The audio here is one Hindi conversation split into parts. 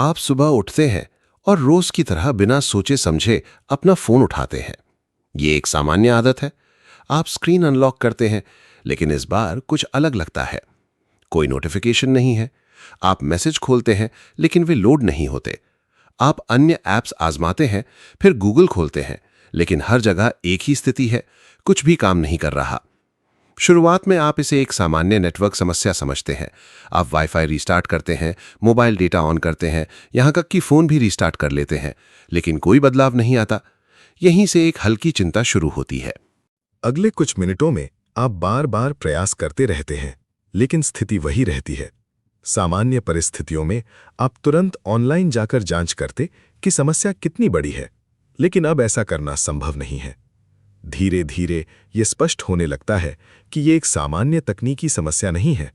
आप सुबह उठते हैं और रोज की तरह बिना सोचे समझे अपना फोन उठाते हैं। ये एक सामान्य आदत है। आप स्क्रीन अनलॉक करते हैं, लेकिन इस बार कुछ अलग लगता है। कोई नोटिफिकेशन नहीं है। आप मैसेज खोलते हैं, लेकिन वे लोड नहीं होते। आप अन्य ऐप्स आजमाते हैं, फिर गूगल खोलते हैं, लेकिन हर जगह एक ही स्थिति है, कुछ भी काम नहीं कर रहा। शुरुआत में आप इसे एक सामान्य नेटवर्क समस्या समझते हैं। आप वाईफाई रिस्टार्ट करते हैं, मोबाइल डेटा ऑन करते हैं, यहां तक कि फोन भी रिस्टार्ट कर लेते हैं, लेकिन कोई बदलाव नहीं आता। यहीं से एक हल्की चिंता शुरू होती है। अगले कुछ मिनटों में आप बार बार प्रयास करते रहते हैं, लेकिन स्थिति वही रहती है। सामान्य परिस्थितियों में आप तुरंत ऑनलाइन जाकर जांच करते कि समस्या कितनी बड़ी है, लेकिन अब ऐसा करना संभव नहीं है। धीरे धीरे ये स्पष्ट होने लगता है कि ये एक सामान्य तकनीकी समस्या नहीं है।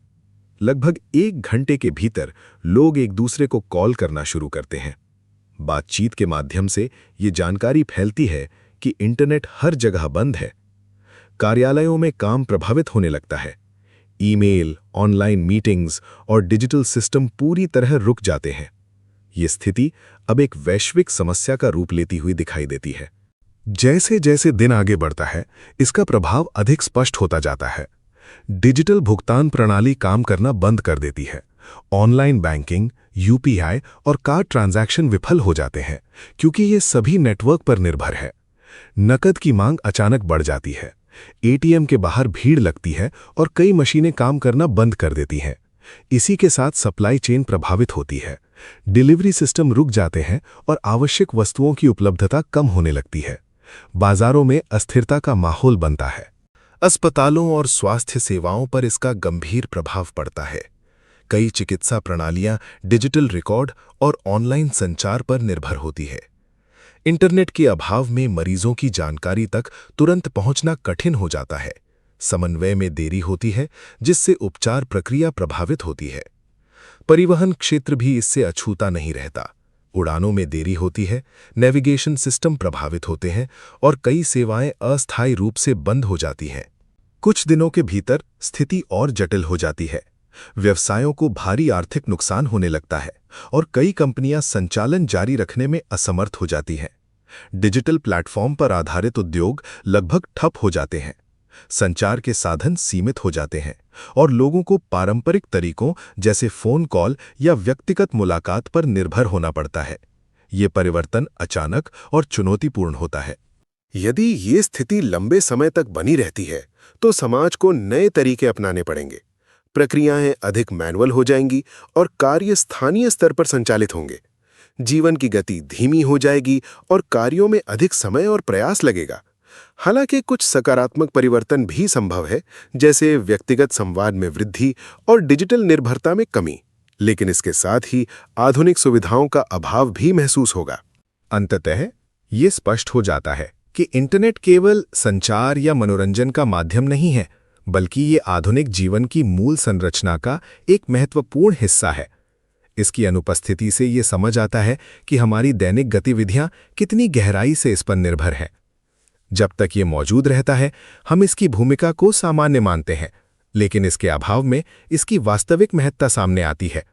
लगभग 1 घंटे के भीतर लोग एक दूसरे को कॉल करना शुरू करते हैं। बातचीत के माध्यम से ये जानकारी फैलती है कि इंटरनेट हर जगह बंद है। कार्यालयों में काम प्रभावित होने लगता है। ईमेल, ऑनलाइन मीटिंग्स और डिजिटल सिस्टम पूरी तरह रुक जाते हैं। ये स्थिति अब एक वैश्विक समस्या का रूप लेती हुई दिखाई देती है। जैसे जैसे दिन आगे बढ़ता है, इसका प्रभाव अधिक स्पष्ट होता जाता है। डिजिटल भुगतान प्रणाली काम करना बंद कर देती है। ऑनलाइन बैंकिंग, यूपीआई और कार्ड ट्रांजैक्शन विफल हो जाते हैं, क्योंकि ये सभी नेटवर्क पर निर्भर है। नकद की मांग अचानक बढ़ जाती है। एटीएम के बाहर भीड़ लगती है और कई मशीनें काम करना बंद कर देती हैं। इसी के साथ सप्लाई चेन प्रभावित होती है। डिलीवरी सिस्टम रुक जाते हैं और आवश्यक वस्तुओं की उपलब्धता कम होने लगती है। बाजारों में अस्थिरता का माहौल बनता है। अस्पतालों और स्वास्थ्य सेवाओं पर इसका गंभीर प्रभाव पड़ता है। कई चिकित्सा प्रणालियां डिजिटल रिकॉर्ड और ऑनलाइन संचार पर निर्भर होती है। इंटरनेट के अभाव में मरीजों की जानकारी तक तुरंत पहुंचना कठिन हो जाता है। समन्वय में देरी होती है, जिससे उपचार प्रक्रिया प्रभावित होती है। परिवहन क्षेत्र भी इससे अछूता नहीं रहता। उड़ानों में देरी होती है, नेविगेशन सिस्टम प्रभावित होते हैं और कई सेवाएं अस्थायी रूप से बंद हो जाती हैं। कुछ दिनों के भीतर स्थिति और जटिल हो जाती है। व्यवसायों को भारी आर्थिक नुकसान होने लगता है और कई कंपनियां संचालन जारी रखने में असमर्थ हो जाती हैं। डिजिटल प्लेटफॉर्म पर आधारित उद्योग लगभग ठप हो जाते हैं। संचार के साधन सीमित हो जाते हैं और लोगों को पारंपरिक तरीकों जैसे फोन कॉल या व्यक्तिगत मुलाकात पर निर्भर होना पड़ता है। ये परिवर्तन अचानक और चुनौतीपूर्ण होता है। यदि ये स्थिति लंबे समय तक बनी रहती है, तो समाज को नए तरीके अपनाने पड़ेंगे। प्रक्रियाएं अधिक मैनुअल हो जाएंगी और कार्य स्थानीय स्तर पर संचालित होंगे। जीवन की गति धीमी हो जाएगी और कार्यों में अधिक समय और प्रयास लगेगा। हालांकि कुछ सकारात्मक परिवर्तन भी संभव है, जैसे व्यक्तिगत संवाद में वृद्धि और डिजिटल निर्भरता में कमी, लेकिन इसके साथ ही आधुनिक सुविधाओं का अभाव भी महसूस होगा। अंततः ये स्पष्ट हो जाता है कि इंटरनेट केवल संचार या मनोरंजन का माध्यम नहीं है, बल्कि ये आधुनिक जीवन की मूल संरचना का एक महत्वपूर्ण हिस्सा है। इसकी अनुपस्थिति से ये समझ आता है कि हमारी दैनिक गतिविधियां कितनी गहराई से इस पर निर्भर हैं। जब तक ये मौजूद रहता है, हम इसकी भूमिका को सामान्य मानते हैं, लेकिन इसके अभाव में इसकी वास्तविक महत्ता सामने आती है।